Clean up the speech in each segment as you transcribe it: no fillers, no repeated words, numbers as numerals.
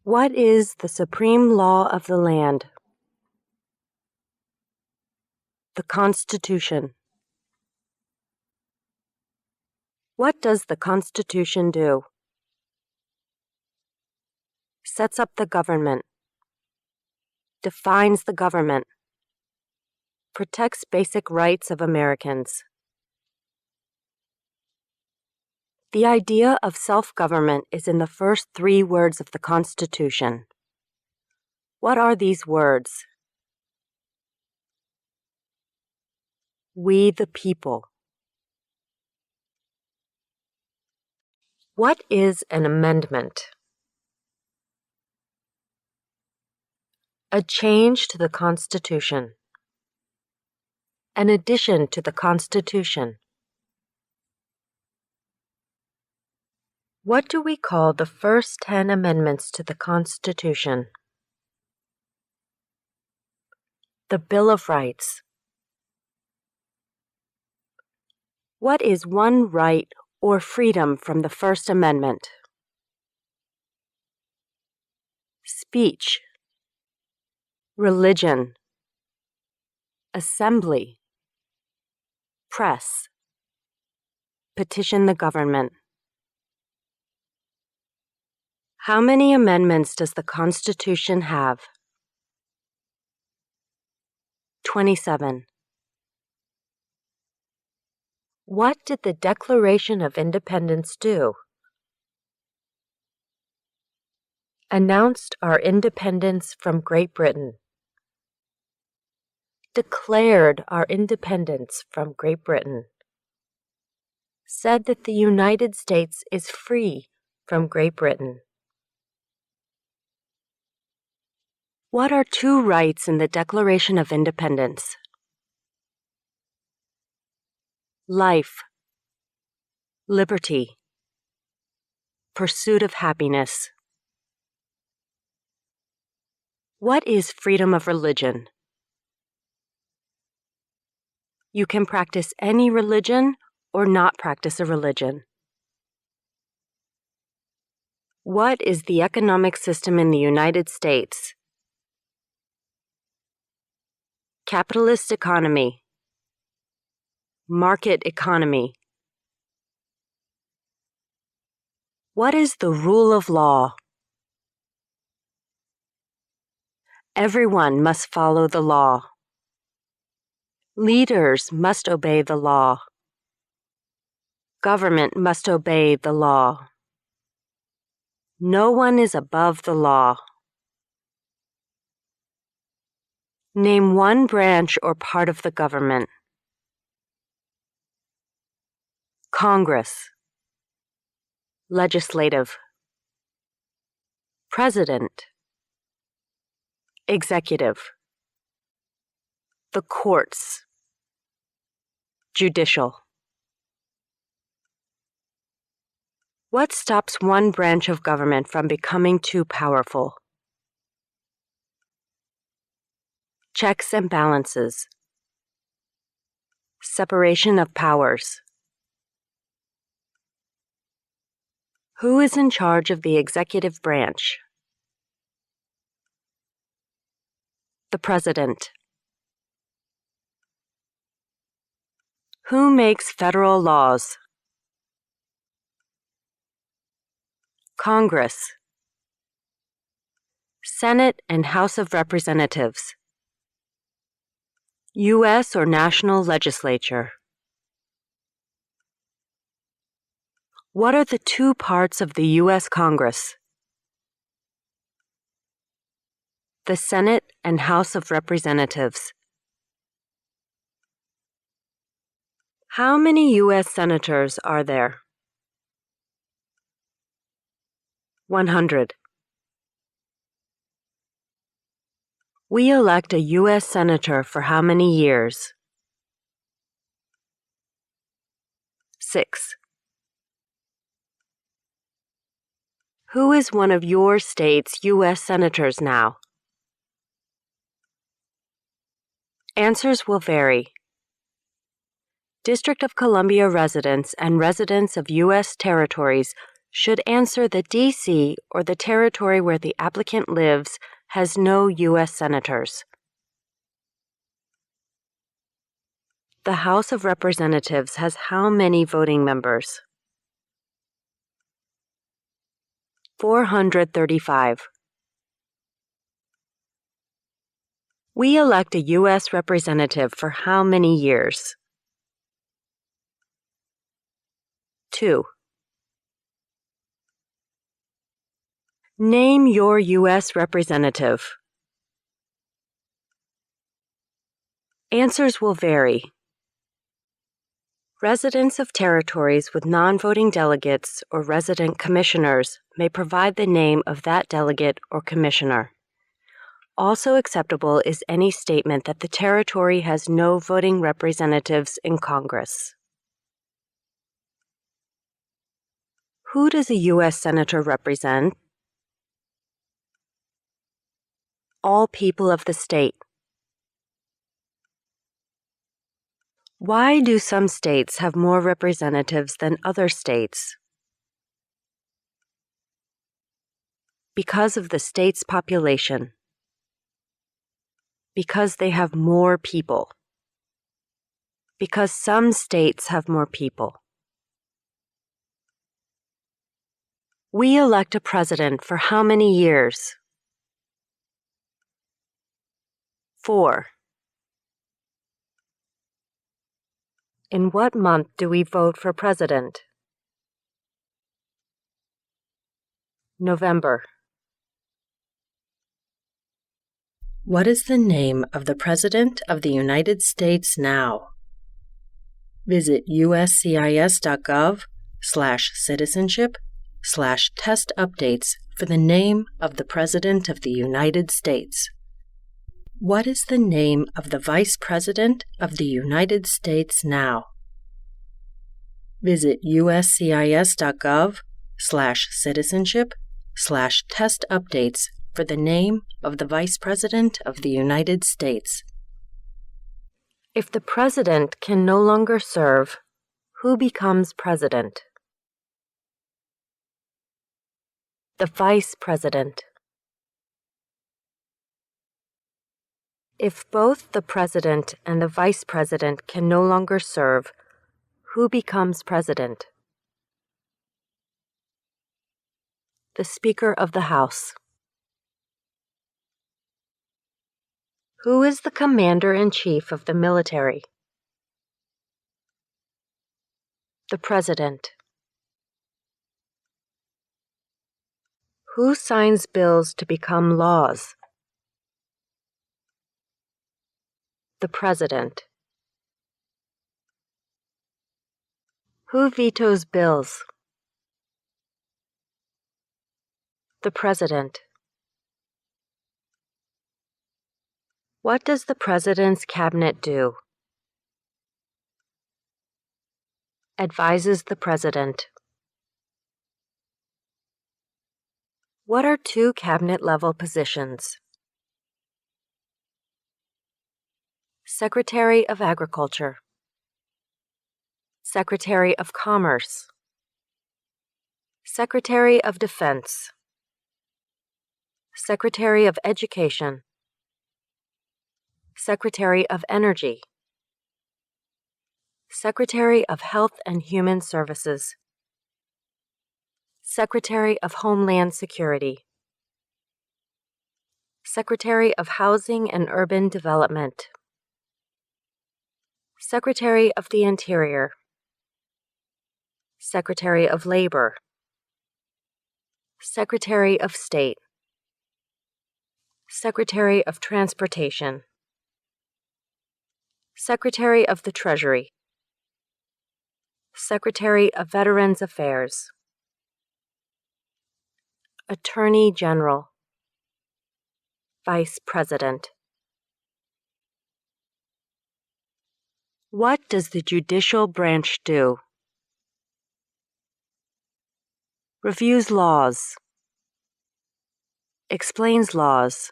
What is the supreme law of the land? The Constitution. What does the Constitution do? Sets up the government. Defines the government. Protects basic rights of Americans. The idea of self-government is in the first 3 words of the Constitution. What are these words? We the people. What is an amendment? A change to the Constitution. An addition to the Constitution. What do we call the first 10 amendments to the Constitution? The Bill of Rights. What is one right or freedom from the First Amendment? Speech. Religion. Assembly. Press. Petition the government. How many amendments does the Constitution have? 27. What did the Declaration of Independence do? Announced our independence from Great Britain. Declared our independence from Great Britain. Said that the United States is free from Great Britain. What are 2 rights in the Declaration of Independence? Life, liberty, pursuit of happiness. What is freedom of religion? You can practice any religion or not practice a religion. What is the economic system in the United States? Capitalist economy. Market economy. What is the rule of law? Everyone must follow the law. Leaders must obey the law. Government must obey the law. No one is above the law. Name one branch or part of the government. Congress. Legislative. President. Executive. The courts. Judicial. What stops one branch of government from becoming too powerful? Checks and balances. Separation of powers. Who is in charge of the executive branch? The President. Who makes federal laws? Congress. Senate and House of Representatives. U.S. or national legislature. What are the 2 parts of the U.S. Congress? The Senate and House of Representatives. How many U.S. senators are there? 100. We elect a U.S. senator for how many years? 6. Who is one of your state's U.S. senators now? Answers will vary. District of Columbia residents and residents of U.S. territories should answer that D.C. or the territory where the applicant lives has no U.S. senators. The House of Representatives has how many voting members? 435. We elect a U.S. representative for how many years? 2. Name your U.S. representative. Answers will vary. Residents of territories with non-voting delegates or resident commissioners may provide the name of that delegate or commissioner. Also acceptable is any statement that the territory has no voting representatives in Congress. Who does a U.S. Senator represent? All people of the state. Why do some states have more representatives than other states? Because of the state's population. Because they have more people. Because some states have more people. We elect a president for how many years? 4. In what month do we vote for president? November. What is the name of the President of the United States now? Visit uscis.gov/citizenship/test updates for the name of the President of the United States. What is the name of the Vice President of the United States now? Visit uscis.gov/citizenship/test updates for the name of the Vice President of the United States. If the President can no longer serve, who becomes President? The Vice President. If both the President and the Vice President can no longer serve, who becomes President? The Speaker of the House. Who is the Commander-in-Chief of the military? The President. Who signs bills to become laws? The President. Who vetoes bills? The President. What does the President's cabinet do? Advises the President. What are two cabinet-level positions? Secretary of Agriculture. Secretary of Commerce. Secretary of Defense. Secretary of Education. Secretary of Energy. Secretary of Health and Human Services. Secretary of Homeland Security. Secretary of Housing and Urban Development. Secretary of the Interior. Secretary of Labor. Secretary of State. Secretary of Transportation. Secretary of the Treasury. Secretary of Veterans Affairs. Attorney General. Vice President. What does the judicial branch do? Reviews laws. Explains laws.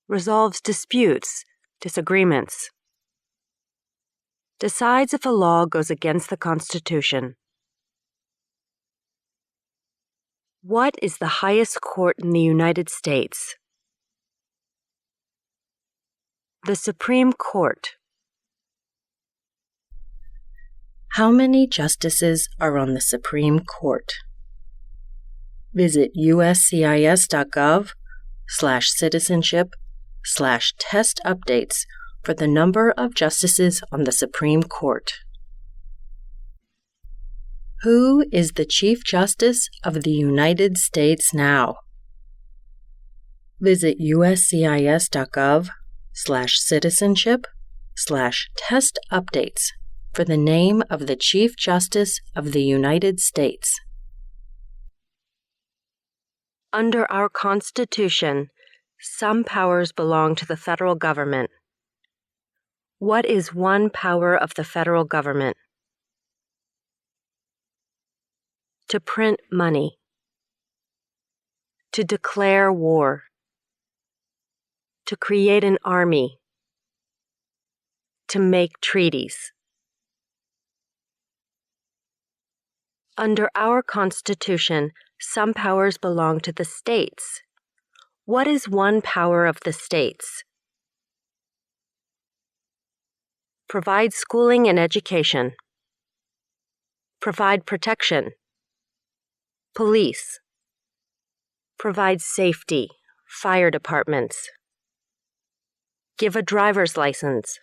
Resolves disputes, disagreements. Decides if a law goes against the Constitution. What is the highest court in the United States? The Supreme Court. How many justices are on the Supreme Court? Visit uscis.gov/citizenship/test updates for the number of justices on the Supreme Court. Who is the Chief Justice of the United States now? Visit uscis.gov/citizenship/test updates for the name of the Chief Justice of the United States. Under our Constitution, some powers belong to the federal government. What is one power of the federal government? To print money. To declare war. To create an army. To make treaties. Under our Constitution, some powers belong to the states. What is one power of the states? Provide schooling and education. Provide protection. Police. Provide safety, fire departments. Give a driver's license.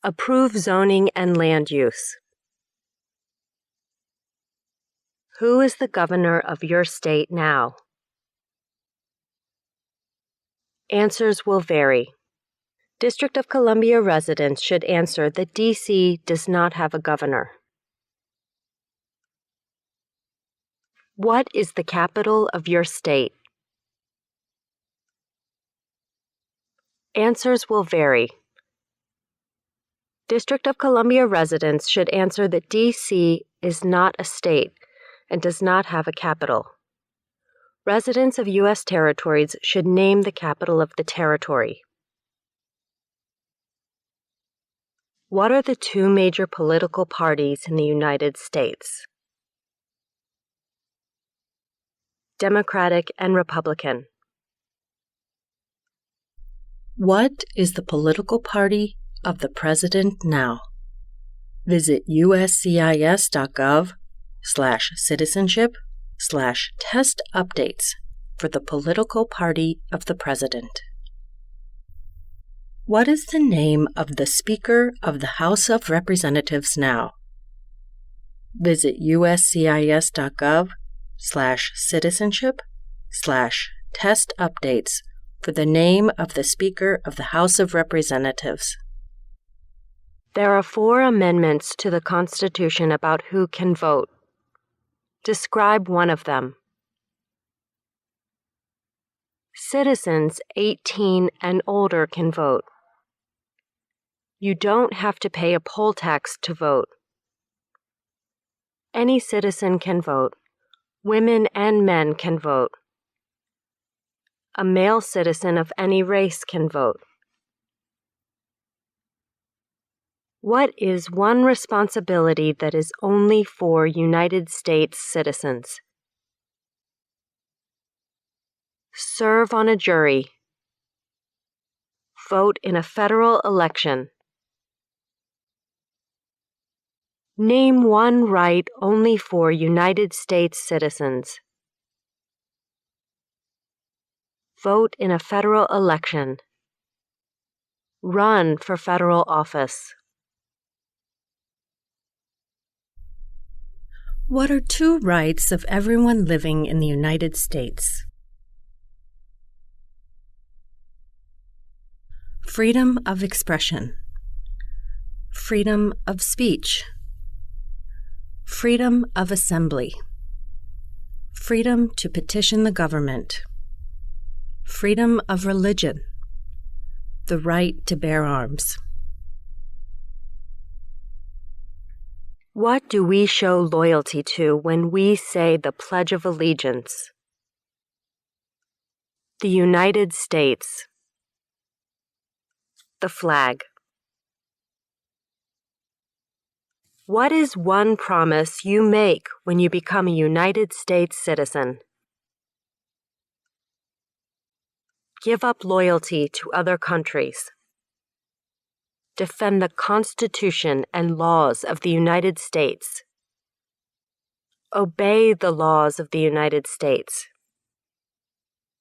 Approve zoning and land use. Who is the governor of your state now? Answers will vary. District of Columbia residents should answer that D.C. does not have a governor. What is the capital of your state? Answers will vary. District of Columbia residents should answer that D.C. is not a state and does not have a capital. Residents of U.S. territories should name the capital of the territory. What are the two major political parties in the United States? Democratic and Republican. What is the political party of the president now? Visit uscis.gov/citizenship/test updates for the political party of the president. What is the name of the Speaker of the House of Representatives now? Visit uscis.gov/citizenship/test updates for the name of the Speaker of the House of Representatives. There are 4 amendments to the Constitution about who can vote. Describe one of them. Citizens 18 and older can vote. You don't have to pay a poll tax to vote. Any citizen can vote. Women and men can vote. A male citizen of any race can vote. What is one responsibility that is only for United States citizens? Serve on a jury. Vote in a federal election. Name one right only for United States citizens. Vote in a federal election. Run for federal office. What are 2 rights of everyone living in the United States? Freedom of expression. Freedom of speech. Freedom of assembly. Freedom to petition the government. Freedom of religion. The right to bear arms. What do we show loyalty to when we say the Pledge of Allegiance? The United States. The flag. What is one promise you make when you become a United States citizen? Give up loyalty to other countries. Defend the Constitution and laws of the United States. Obey the laws of the United States.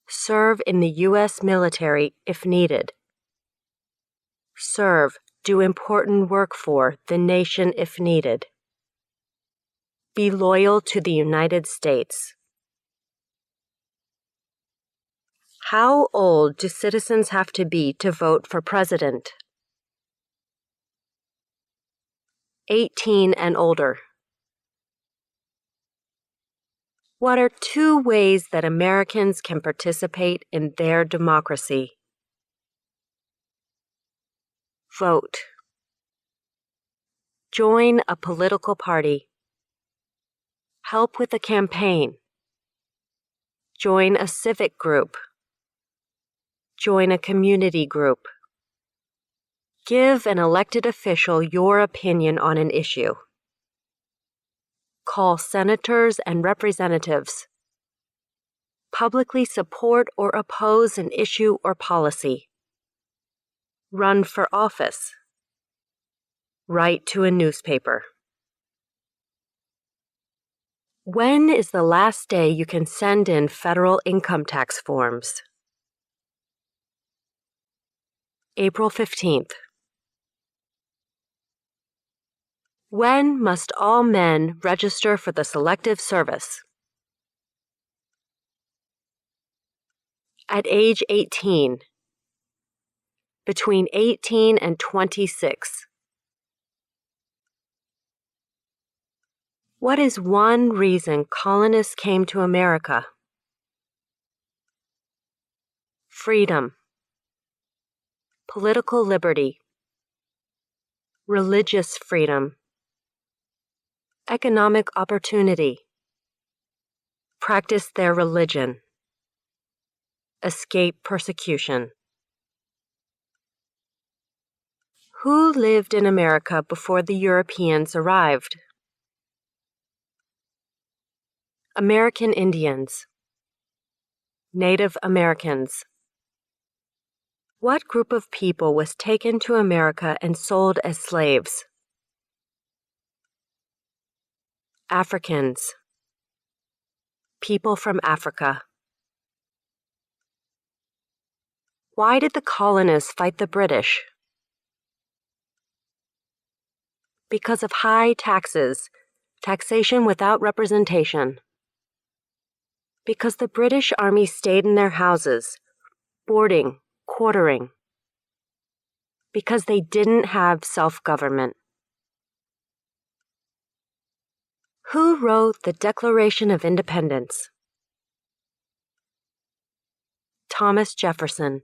Serve in the U.S. military if needed. Serve, do important work for the nation if needed. Be loyal to the United States. How old do citizens have to be to vote for president? 18 and older. What are 2 ways that Americans can participate in their democracy? Vote. Join a political party. Help with a campaign. Join a civic group. Join a community group. Give an elected official your opinion on an issue. Call senators and representatives. Publicly support or oppose an issue or policy. Run for office. Write to a newspaper. When is the last day you can send in federal income tax forms? April 15th. When must all men register for the Selective Service? At age 18. Between 18 and 26. What is one reason colonists came to America? Freedom. Political liberty. Religious freedom. Economic opportunity. Practice their religion. Escape persecution. Who lived in America before the Europeans arrived? American Indians. Native Americans. What group of people was taken to America and sold as slaves? Africans. People from Africa. Why did the colonists fight the British? Because of high taxes, taxation without representation. Because the British Army stayed in their houses, boarding, quartering. Because they didn't have self-government. Who wrote the Declaration of Independence? Thomas Jefferson.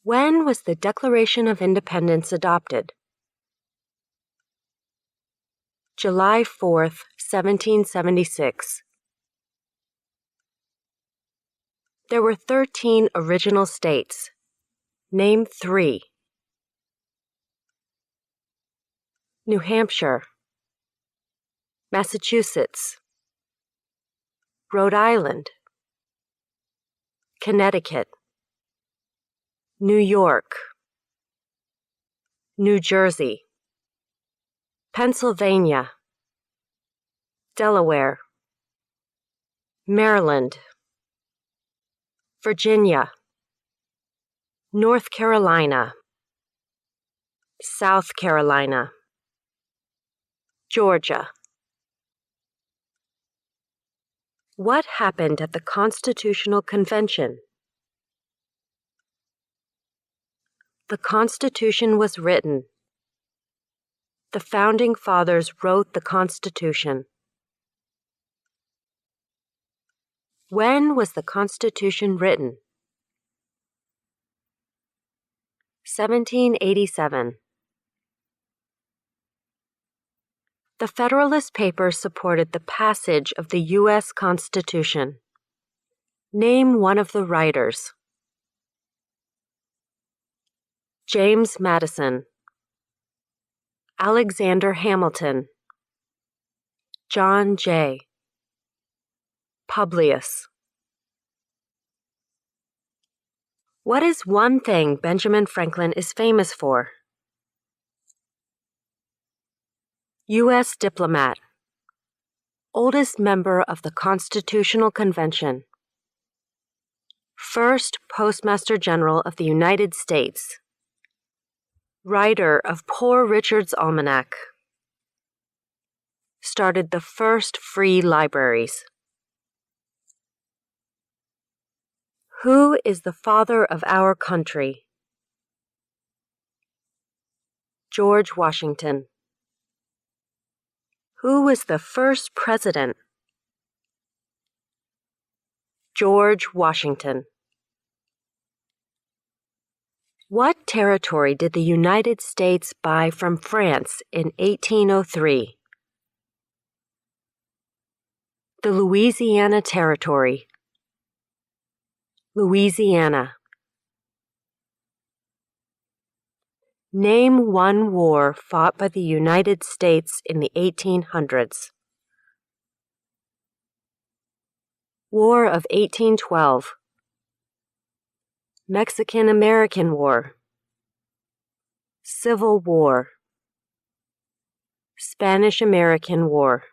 When was the Declaration of Independence adopted? July 4th, 1776. There were 13 original states. Name 3. New Hampshire, Massachusetts, Rhode Island, Connecticut, New York, New Jersey, Pennsylvania, Delaware, Maryland, Virginia, North Carolina, South Carolina, Georgia. What happened at the Constitutional Convention? The Constitution was written. The Founding Fathers wrote the Constitution. When was the Constitution written? 1787. The Federalist Papers supported the passage of the U.S. Constitution. Name one of the writers. James Madison. Alexander Hamilton, John Jay, Publius. What is one thing Benjamin Franklin is famous for? U.S. diplomat, oldest member of the Constitutional Convention, first Postmaster General of the United States, writer of Poor Richard's Almanac, started the first free libraries. Who is the father of our country? George Washington. Who was the first president? George Washington. What territory did the United States buy from France in 1803? The Louisiana Territory. Louisiana. Name one war fought by the United States in the 1800s. War of 1812. Mexican-American War. Civil War. Spanish-American War.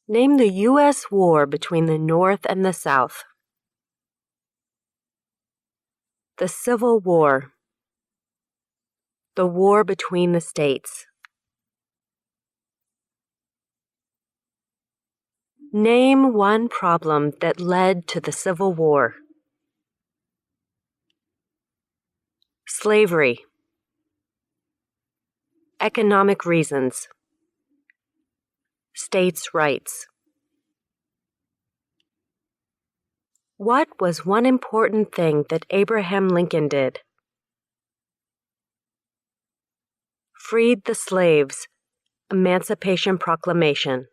Name the U.S. war between the North and the South. The Civil War. The war between the states. Name one problem that led to the Civil War. Slavery. Economic reasons. States' rights. What was one important thing that Abraham Lincoln did? Freed the slaves. Emancipation Proclamation.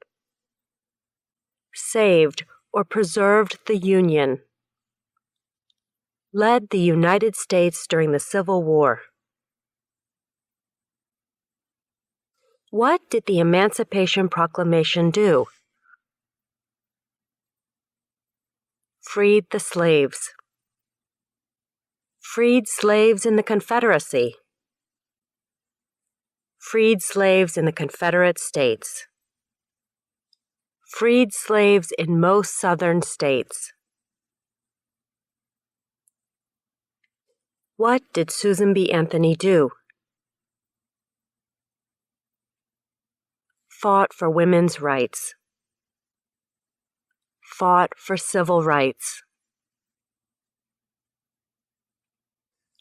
Saved or preserved the Union. Led the United States during the Civil War. What did the Emancipation Proclamation do? Freed the slaves. Freed slaves in the Confederacy. Freed slaves in the Confederate States. Freed slaves in most southern states. What did Susan B. Anthony do? Fought for women's rights. Fought for civil rights.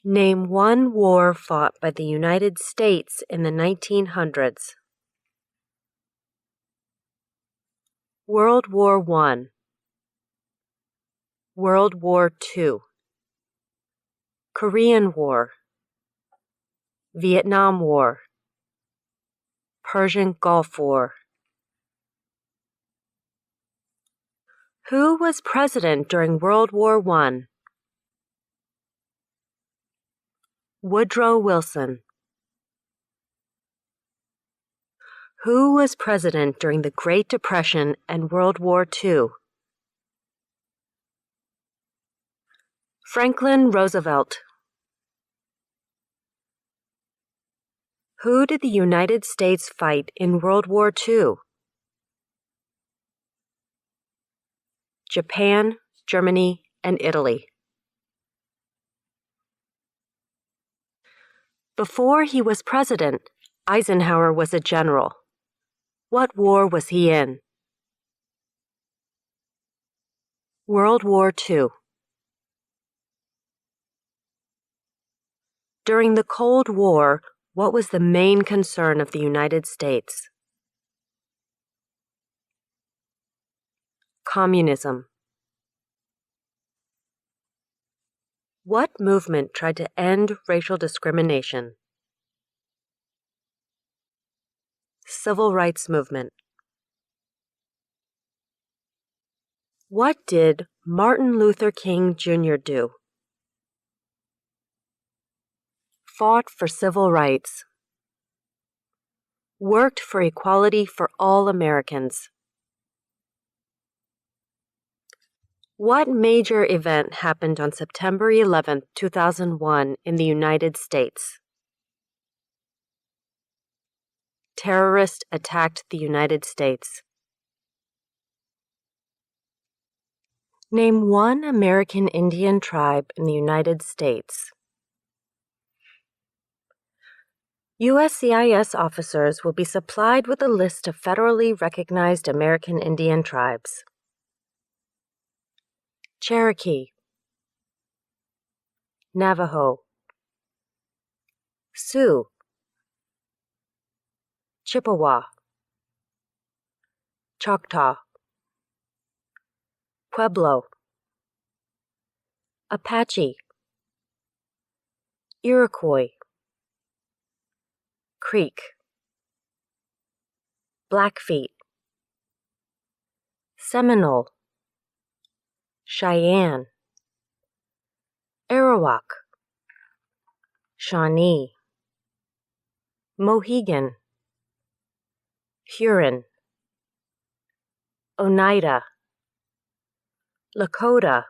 Name one war fought by the United States in the 1900s. World War I. World War II. Korean War. Vietnam War. Persian Gulf War. Who was president during World War I? Woodrow Wilson. Who was president during the Great Depression and World War II? Franklin Roosevelt. Who did the United States fight in World War II? Japan, Germany, and Italy. Before he was president, Eisenhower was a general. What war was he in? World War II. During the Cold War, what was the main concern of the United States? Communism. What movement tried to end racial discrimination? Civil Rights Movement. What did Martin Luther King Jr. do? fought for civil rights. Worked for equality for all Americans. What major event happened on September 11, 2001 in the United States? Terrorists attacked the United States. Name one American Indian tribe in the United States. USCIS officers will be supplied with a list of federally recognized American Indian tribes. Cherokee, Navajo, Sioux, Chippewa, Choctaw, Pueblo, Apache, Iroquois, Creek, Blackfeet, Seminole, Cheyenne, Arawak, Shawnee, Mohegan, Huron, Oneida, Lakota,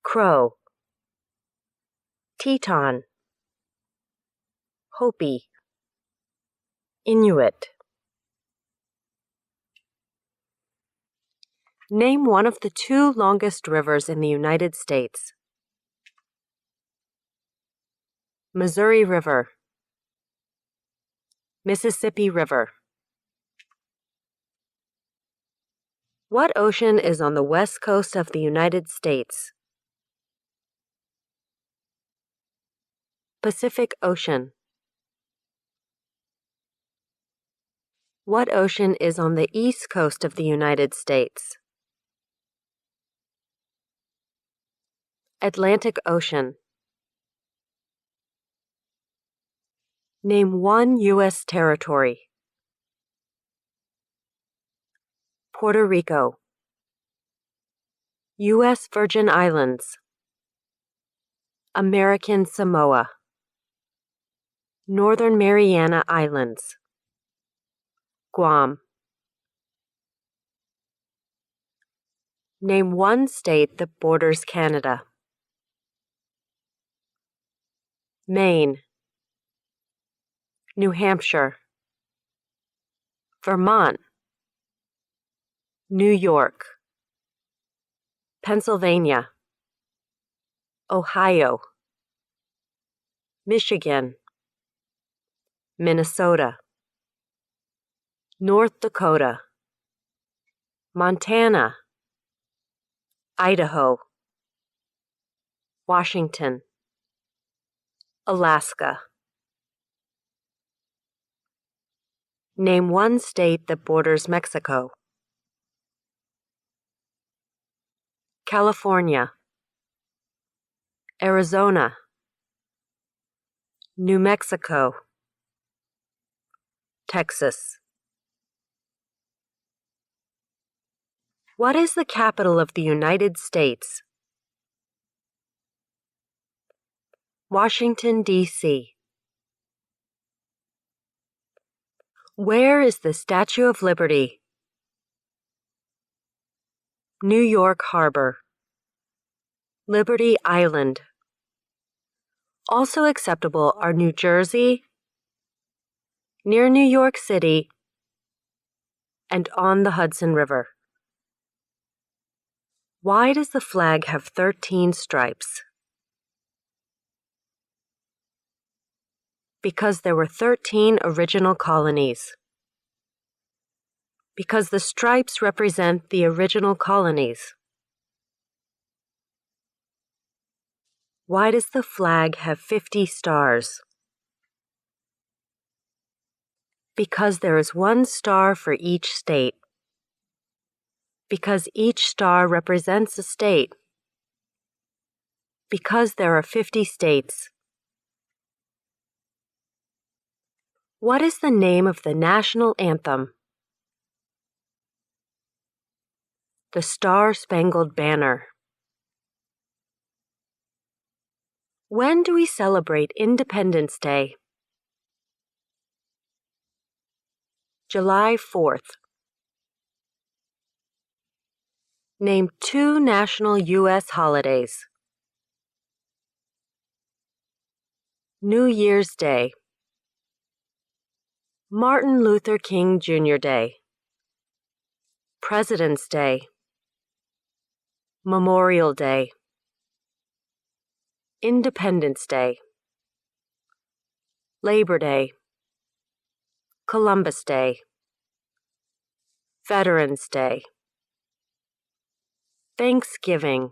Crow, Teton, Hopi, Inuit. Name one of the two longest rivers in the United States. Missouri River, Mississippi River. What ocean is on the west coast of the United States? Pacific Ocean. What ocean is on the east coast of the United States? Atlantic Ocean. Name one U.S. territory. Puerto Rico, U.S. Virgin Islands, American Samoa, Northern Mariana Islands, Guam. Name one state that borders Canada. Maine, New Hampshire, Vermont, New York, Pennsylvania, Ohio, Michigan, Minnesota, North Dakota, Montana, Idaho, Washington, Alaska. Name one state that borders Mexico. California, Arizona, New Mexico, Texas. What is the capital of the United States? Washington, D.C. Where is the Statue of Liberty? New York Harbor, Liberty Island. Also acceptable are New Jersey, near New York City, and on the Hudson River. Why does the flag have 13 stripes? Because there were 13 original colonies. Because the stripes represent the original colonies. Why does the flag have 50 stars? Because there is one star for each state. Because each star represents a state. Because there are 50 states. What is the name of the national anthem? The Star-Spangled Banner. When do we celebrate Independence Day? July 4th. Name 2 national U.S. holidays. New Year's Day, Martin Luther King Jr. Day, President's Day, Memorial Day, Independence Day, Labor Day, Columbus Day, Veterans Day, Thanksgiving.